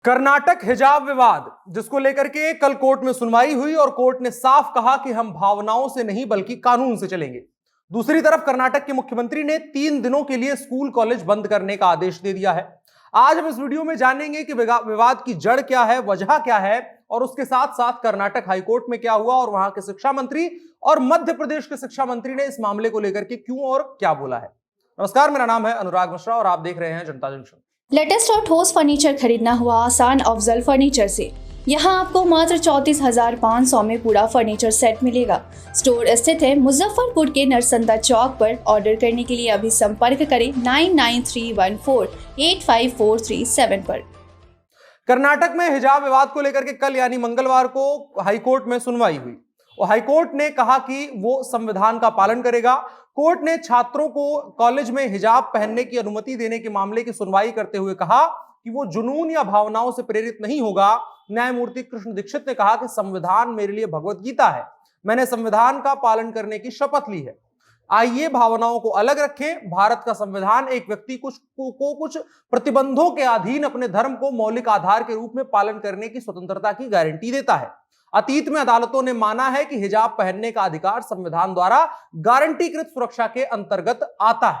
कर्नाटक हिजाब विवाद, जिसको लेकर के कल कोर्ट में सुनवाई हुई और कोर्ट ने साफ कहा कि हम भावनाओं से नहीं बल्कि कानून से चलेंगे। दूसरी तरफ कर्नाटक के मुख्यमंत्री ने 3 दिनों के लिए स्कूल कॉलेज बंद करने का आदेश दे दिया है। आज हम इस वीडियो में जानेंगे कि विवाद की जड़ क्या है, वजह क्या है और उसके साथ साथ कर्नाटक हाईकोर्ट में क्या हुआ और वहां के शिक्षा मंत्री और मध्य प्रदेश के शिक्षा मंत्री ने इस मामले को लेकर के क्यों और क्या बोला है। नमस्कार, मेरा नाम है अनुराग मिश्रा और आप देख रहे हैं जनता जंक्शन। लेटेस्ट और ठोस फर्नीचर खरीदना हुआ आसान अफजल फर्नीचर से। यहाँ आपको मात्र 34,500 में पूरा फर्नीचर सेट मिलेगा। स्टोर स्थित है मुजफ्फरपुर के नरसंदा चौक पर। ऑर्डर करने के लिए अभी संपर्क करें 9931485437 पर। कर्नाटक में हिजाब विवाद को लेकर के कल यानी मंगलवार को हाईकोर्ट में सुनवाई हुई और हाईकोर्ट ने कहा कि वो संविधान का पालन करेगा। कोर्ट ने छात्रों को कॉलेज में हिजाब पहनने की अनुमति देने के मामले की सुनवाई करते हुए कहा कि वो जुनून या भावनाओं से प्रेरित नहीं होगा। न्यायमूर्ति कृष्ण दीक्षित ने कहा कि संविधान मेरे लिए भगवत गीता है, मैंने संविधान का पालन करने की शपथ ली है। आइए भावनाओं को अलग रखें। भारत का संविधान एक व्यक्ति को कुछ प्रतिबंधों के अधीन अपने धर्म को मौलिक आधार के रूप में पालन करने की स्वतंत्रता की गारंटी देता है। अतीत में अदालतों ने माना है कि हिजाब पहनने का अधिकार संविधान द्वारा गारंटीकृत सुरक्षा के अंतर्गत आता है।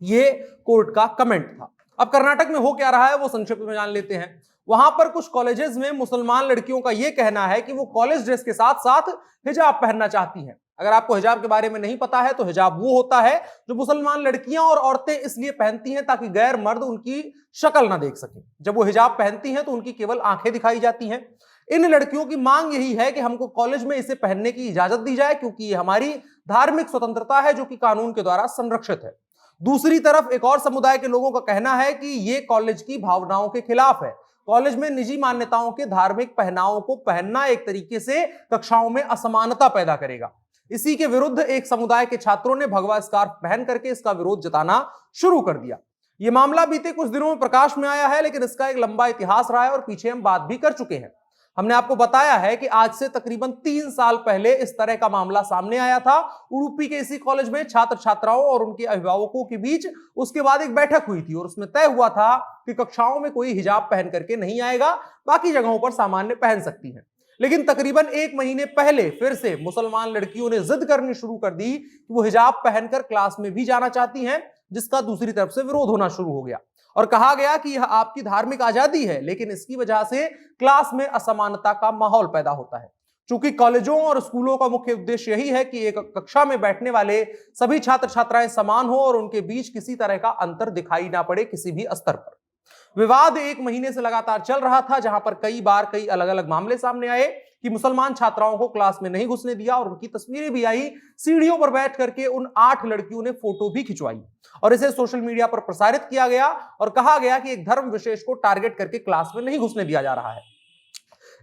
यह कोर्ट का कमेंट था। अब कर्नाटक में हो क्या रहा है वो संक्षिप्त में जान लेते हैं। वहां पर कुछ कॉलेजेस में मुसलमान लड़कियों का यह कहना है कि वो कॉलेज ड्रेस के साथ साथ हिजाब पहनना चाहती हैं। अगर आपको हिजाब के बारे में नहीं पता है तो हिजाब वो होता है जो मुसलमान लड़कियां और औरतें इसलिए पहनती हैं ताकि गैर मर्द उनकी शक्ल ना देख सके। जब वो हिजाब पहनती हैं तो उनकी केवल आंखें दिखाई जाती हैं। इन लड़कियों की मांग यही है कि हमको कॉलेज में इसे पहनने की इजाजत दी जाए क्योंकि ये हमारी धार्मिक स्वतंत्रता है जो कि कानून के द्वारा संरक्षित है। दूसरी तरफ एक और समुदाय के लोगों का कहना है कि ये कॉलेज की भावनाओं के खिलाफ है। कॉलेज में निजी मान्यताओं के धार्मिक पहनावों को पहनना एक तरीके से कक्षाओं में असमानता पैदा करेगा। इसी के विरुद्ध एक समुदाय के छात्रों ने भगवा स्कार्फ पहन करके इसका विरोध जताना शुरू कर दिया। यह मामला बीते कुछ दिनों में प्रकाश में आया है, लेकिन इसका एक लंबा इतिहास रहा है और पीछे हम बात भी कर चुके हैं। हमने आपको बताया है कि आज से तकरीबन 3 साल पहले इस तरह का मामला सामने आया था। उडुपी के इसी कॉलेज में छात्र छात्राओं और उनके अभिभावकों के बीच उसके बाद एक बैठक हुई थी और उसमें तय हुआ था कि कक्षाओं में कोई हिजाब पहन करके नहीं आएगा, बाकी जगहों पर सामान्य पहन सकती हैं। लेकिन तकरीबन 1 महीने पहले फिर से मुसलमान लड़कियों ने जिद करनी शुरू कर दी कि वो हिजाब पहनकर क्लास में भी जाना चाहती हैं, जिसका दूसरी तरफ से विरोध होना शुरू हो गया और कहा गया कि यह आपकी धार्मिक आजादी है, लेकिन इसकी वजह से क्लास में असमानता का माहौल पैदा होता है। चूंकि कॉलेजों और स्कूलों का मुख्य उद्देश्य यही है कि एक कक्षा में बैठने वाले सभी छात्र छात्राएं समान हो और उनके बीच किसी तरह का अंतर दिखाई ना पड़े किसी भी स्तर पर। विवाद 1 महीने से लगातार चल रहा था, जहां पर कई बार कई अलग अलग मामले सामने आए कि मुसलमान छात्राओं को क्लास में नहीं घुसने दिया और उनकी तस्वीरें भी आई। सीढ़ियों पर बैठ करके उन 8 लड़कियों ने फोटो भी खिंचवाई और इसे सोशल मीडिया पर प्रसारित किया गया और कहा गया कि एक धर्म विशेष को टारगेट करके क्लास में नहीं घुसने दिया जा रहा है।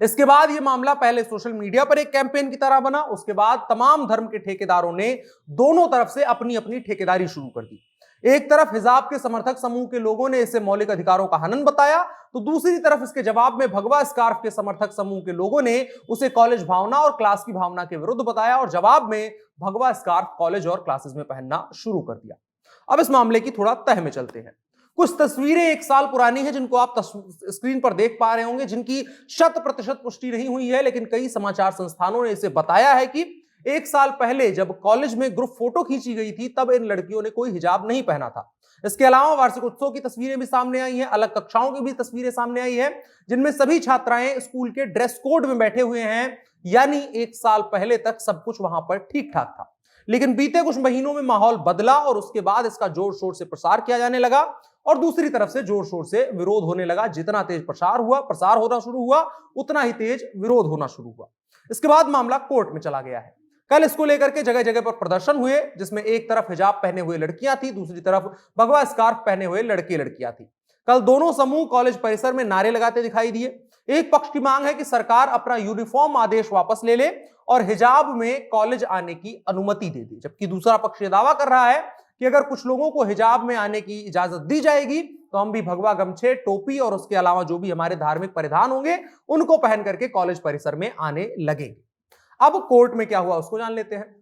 इसके बाद यह मामला पहले सोशल मीडिया पर एक कैंपेन की तरह बना, उसके बाद तमाम धर्म के ठेकेदारों ने दोनों तरफ से अपनी अपनी ठेकेदारी शुरू कर दी। एक तरफ हिजाब के समर्थक समूह के लोगों ने इसे मौलिक अधिकारों का हनन बताया, तो दूसरी तरफ इसके जवाब में भगवा स्कार्फ के समर्थक समूह के लोगों ने उसे कॉलेज भावना और क्लास की भावना के विरुद्ध बताया और जवाब में भगवा स्कार्फ कॉलेज और क्लासेस में पहनना शुरू कर दिया। अब इस मामले की थोड़ा तह में चलते हैं। कुछ तस्वीरें 1 साल पुरानी है जिनको आप स्क्रीन पर देख पा रहे होंगे, जिनकी 100% पुष्टि नहीं हुई है, लेकिन कई समाचार संस्थानों ने इसे बताया है कि 1 साल पहले जब कॉलेज में ग्रुप फोटो खींची गई थी तब इन लड़कियों ने कोई हिजाब नहीं पहना था। इसके अलावा वार्षिक उत्सव की तस्वीरें भी सामने आई हैं, अलग कक्षाओं की भी तस्वीरें सामने आई हैं, जिनमें सभी छात्राएं स्कूल के ड्रेस कोड में बैठे हुए हैं। यानी 1 साल पहले तक सब कुछ वहां पर ठीक ठाक था, लेकिन बीते कुछ महीनों में माहौल बदला और उसके बाद इसका जोर शोर से प्रसार किया जाने लगा और दूसरी तरफ से जोर शोर से विरोध होने लगा। जितना तेज प्रसार होना शुरू हुआ, उतना ही तेज विरोध होना शुरू हुआ। इसके बाद मामला कोर्ट में चला गया है। कल इसको लेकर के जगह जगह पर प्रदर्शन हुए, जिसमें एक तरफ हिजाब पहने हुए लड़कियां थी, दूसरी तरफ भगवा स्कार्फ पहने हुए लड़के लड़कियां थी। कल दोनों समूह कॉलेज परिसर में नारे लगाते दिखाई दिए। एक पक्ष की मांग है कि सरकार अपना यूनिफॉर्म आदेश वापस ले ले और हिजाब में कॉलेज आने की अनुमति दे दे, जबकि दूसरा पक्ष यह दावा कर रहा है कि अगर कुछ लोगों को हिजाब में आने की इजाजत दी जाएगी तो हम भी भगवा गमछे, टोपी और उसके अलावा जो भी हमारे धार्मिक परिधान होंगे उनको पहन करके कॉलेज परिसर में आने लगेंगे। अब कोर्ट में क्या हुआ उसको जान लेते हैं।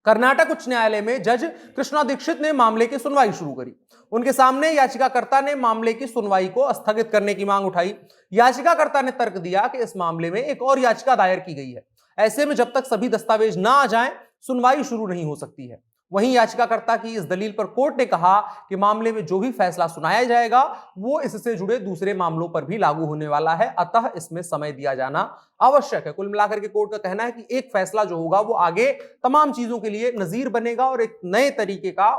कर्नाटक उच्च न्यायालय में जज कृष्णा दीक्षित ने मामले की सुनवाई शुरू करी। उनके सामने याचिकाकर्ता ने मामले की सुनवाई को स्थगित करने की मांग उठाई। याचिकाकर्ता ने तर्क दिया कि इस मामले में एक और याचिका दायर की गई है, ऐसे में जब तक सभी दस्तावेज ना आ जाएं, सुनवाई शुरू नहीं हो सकती है। वहीं याचिकाकर्ता की इस दलील पर कोर्ट ने कहा कि मामले में जो भी फैसला सुनाया जाएगा वो इससे जुड़े दूसरे मामलों पर भी लागू होने वाला है, अतः इसमें समय दिया जाना आवश्यक है। कुल मिलाकर के कोर्ट का कहना है कि एक फैसला जो होगा वो आगे तमाम चीजों के लिए नजीर बनेगा और एक नए तरीके का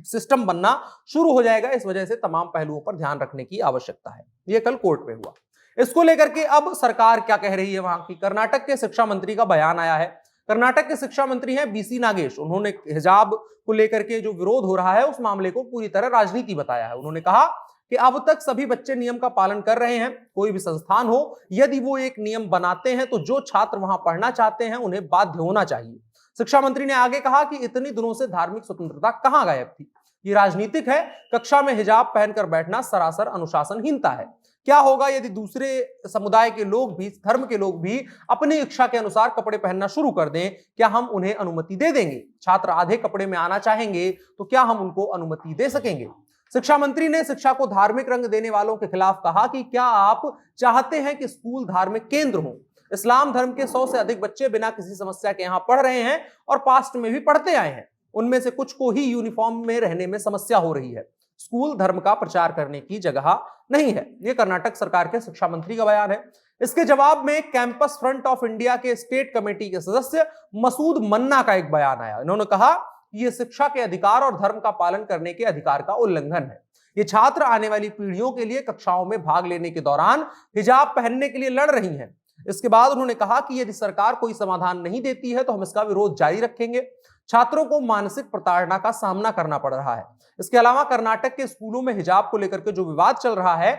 सिस्टम बनना शुरू हो जाएगा। इस वजह से तमाम पहलुओं पर ध्यान रखने की आवश्यकता है। यह कल कोर्ट में हुआ। इसको लेकर के अब सरकार क्या कह रही है वहां की। कर्नाटक के शिक्षा मंत्री का बयान आया है। कर्नाटक के शिक्षा मंत्री हैं बीसी नागेश। उन्होंने हिजाब को लेकर के जो विरोध हो रहा है उस मामले को पूरी तरह राजनीति बताया है। उन्होंने कहा कि अब तक सभी बच्चे नियम का पालन कर रहे हैं। कोई भी संस्थान हो, यदि वो एक नियम बनाते हैं तो जो छात्र वहां पढ़ना चाहते हैं उन्हें बाध्य होना चाहिए। शिक्षा मंत्री ने आगे कहा कि इतनी दिनों से धार्मिक स्वतंत्रता कहां गायब थी। ये राजनीतिक है। कक्षा में हिजाब पहनकर बैठना सरासर अनुशासनहीनता है। क्या होगा यदि दूसरे समुदाय के लोग भी, धर्म के लोग भी अपनी इच्छा के अनुसार कपड़े पहनना शुरू कर दें? क्या हम उन्हें अनुमति दे देंगे? छात्र आधे कपड़े में आना चाहेंगे तो क्या हम उनको अनुमति दे सकेंगे? शिक्षा मंत्री ने शिक्षा को धार्मिक रंग देने वालों के खिलाफ कहा कि क्या आप चाहते हैं कि स्कूल धार्मिक केंद्र हो? इस्लाम धर्म के 100 से अधिक बच्चे बिना किसी समस्या के यहाँ पढ़ रहे हैं और पास्ट में भी पढ़ते आए हैं। उनमें से कुछ को ही यूनिफॉर्म में रहने में समस्या हो रही है। स्कूल धर्म का प्रचार करने की जगह नहीं है। यह कर्नाटक सरकार के शिक्षा मंत्री का बयान है। इसके जवाब में कैंपस फ्रंट ऑफ इंडिया के स्टेट कमेटी के सदस्य मसूद मन्ना का एक बयान आया। इन्होंने कहा कि यह शिक्षा के अधिकार और धर्म का पालन करने के अधिकार का उल्लंघन है। ये छात्र आने वाली पीढ़ियों के लिए कक्षाओं में भाग लेने के दौरान हिजाब पहनने के लिए लड़ रही हैं। इसके बाद उन्होंने कहा कि यदि सरकार कोई समाधान नहीं देती है तो हम इसका विरोध जारी रखेंगे। छात्रों को मानसिक प्रताड़ना का सामना करना पड़ रहा है। इसके अलावा कर्नाटक के स्कूलों में हिजाब को लेकर के जो विवाद चल रहा है,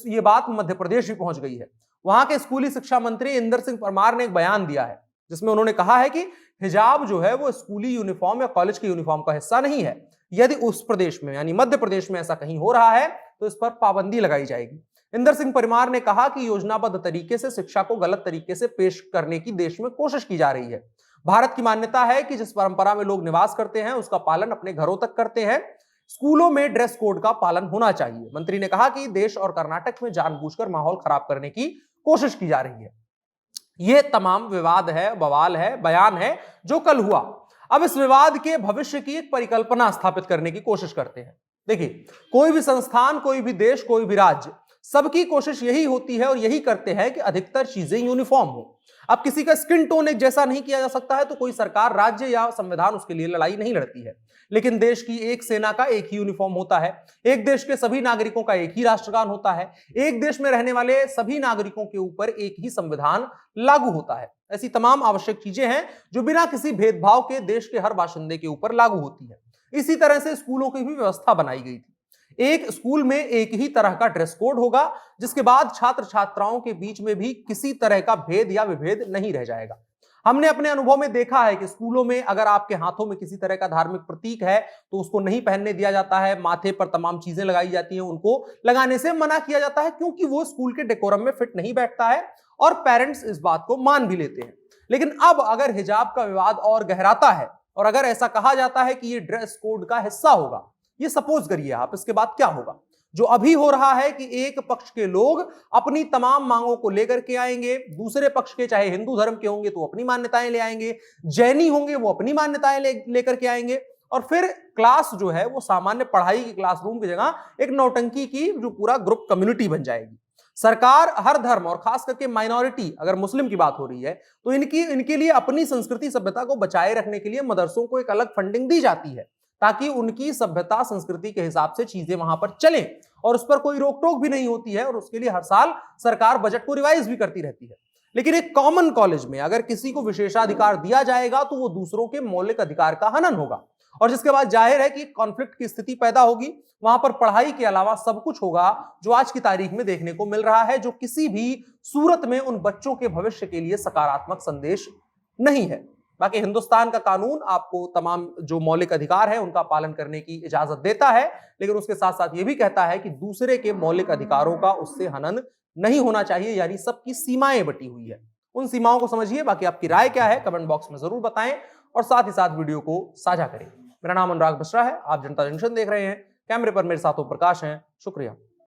ये बात मध्य प्रदेश भी पहुंच गई है। वहां के स्कूली शिक्षा मंत्री इंदर सिंह परमार ने एक बयान दिया है जिसमें उन्होंने कहा है कि हिजाब जो है वो स्कूली यूनिफॉर्म या कॉलेज के यूनिफॉर्म का हिस्सा नहीं है। यदि उस प्रदेश में यानी मध्य प्रदेश में ऐसा कहीं हो रहा है तो इस पर पाबंदी लगाई जाएगी। इंदर सिंह परमार ने कहा कि योजनाबद्ध तरीके से शिक्षा को गलत तरीके से पेश करने की देश में कोशिश की जा रही है। भारत की मान्यता है कि जिस परंपरा में लोग निवास करते हैं उसका पालन अपने घरों तक करते हैं। स्कूलों में ड्रेस कोड का पालन होना चाहिए। मंत्री ने कहा कि देश और कर्नाटक में जानबूझकर माहौल खराब करने की कोशिश की जा रही है। यह तमाम विवाद है, बवाल है, बयान है जो कल हुआ। अब इस विवाद के भविष्य की एक परिकल्पना स्थापित करने की कोशिश करते हैं। देखिए, कोई भी संस्थान, कोई भी देश, कोई भी राज्य, सबकी कोशिश यही होती है और यही करते हैं कि अधिकतर चीजें यूनिफॉर्म हो। अब किसी का स्किन टोन एक जैसा नहीं किया जा सकता है तो कोई सरकार, राज्य या संविधान उसके लिए लड़ाई नहीं लड़ती है। लेकिन देश की एक सेना का एक ही यूनिफॉर्म होता है। एक देश के सभी नागरिकों का एक ही राष्ट्रगान होता है। एक देश में रहने वाले सभी नागरिकों के ऊपर एक ही संविधान लागू होता है। ऐसी तमाम आवश्यक चीजें हैं जो बिना किसी भेदभाव के देश के हर बाशिंदे के ऊपर लागू होती है। इसी तरह से स्कूलों की भी व्यवस्था बनाई गई थी। एक स्कूल में एक ही तरह का ड्रेस कोड होगा, जिसके बाद छात्र छात्राओं के बीच में भी किसी तरह का भेद या विभेद नहीं रह जाएगा। हमने अपने अनुभव में देखा है कि स्कूलों में अगर आपके हाथों में किसी तरह का धार्मिक प्रतीक है तो उसको नहीं पहनने दिया जाता है। माथे पर तमाम चीजें लगाई जाती हैं, उनको लगाने से मना किया जाता है क्योंकि वो स्कूल के डेकोरम में फिट नहीं बैठता है और पेरेंट्स इस बात को मान भी लेते हैं। लेकिन अब अगर हिजाब का विवाद और गहराता है और अगर ऐसा कहा जाता है कि ये ड्रेस कोड का हिस्सा होगा, ये सपोज करिए आप, इसके बाद क्या होगा? जो अभी हो रहा है कि एक पक्ष के लोग अपनी तमाम मांगों को लेकर के आएंगे, दूसरे पक्ष के चाहे हिंदू धर्म के होंगे तो अपनी मान्यताएं ले आएंगे, जैनी होंगे वो अपनी मान्यताएं लेकर के आएंगे और फिर क्लास जो है वो सामान्य पढ़ाई की क्लासरूम की जगह एक नौटंकी की जो पूरा ग्रुप कम्युनिटी बन जाएगी। सरकार हर धर्म और खास करके माइनॉरिटी, अगर मुस्लिम की बात हो रही है तो इनके लिए अपनी संस्कृति सभ्यता को बचाए रखने के लिए मदरसों को एक अलग फंडिंग दी जाती है ताकि उनकी सभ्यता संस्कृति के हिसाब से चीजें वहां पर चलें और उस पर कोई रोक टोक भी नहीं होती है और उसके लिए हर साल सरकार बजट को रिवाइज भी करती रहती है। लेकिन एक कॉमन कॉलेज में अगर किसी को विशेषाधिकार दिया जाएगा तो वो दूसरों के मौलिक अधिकार का हनन होगा और जिसके बाद जाहिर है कि कॉन्फ्लिक्ट की स्थिति पैदा होगी। वहां पर पढ़ाई के अलावा सब कुछ होगा जो आज की तारीख में देखने को मिल रहा है, जो किसी भी सूरत में उन बच्चों के भविष्य के लिए सकारात्मक संदेश नहीं है। बाकी हिंदुस्तान का कानून आपको तमाम जो मौलिक अधिकार है उनका पालन करने की इजाजत देता है, लेकिन उसके साथ साथ ये भी कहता है कि दूसरे के मौलिक अधिकारों का उससे हनन नहीं होना चाहिए, यानी सबकी सीमाएं बटी हुई है। उन सीमाओं को समझिए। बाकी आपकी राय क्या है कमेंट बॉक्स में जरूर बताएं और साथ ही साथ वीडियो को साझा करें। मेरा नाम अनुराग मिश्रा है, आप जनता जंक्शन देख रहे हैं। कैमरे पर मेरे साथ ओम प्रकाश हैं। शुक्रिया।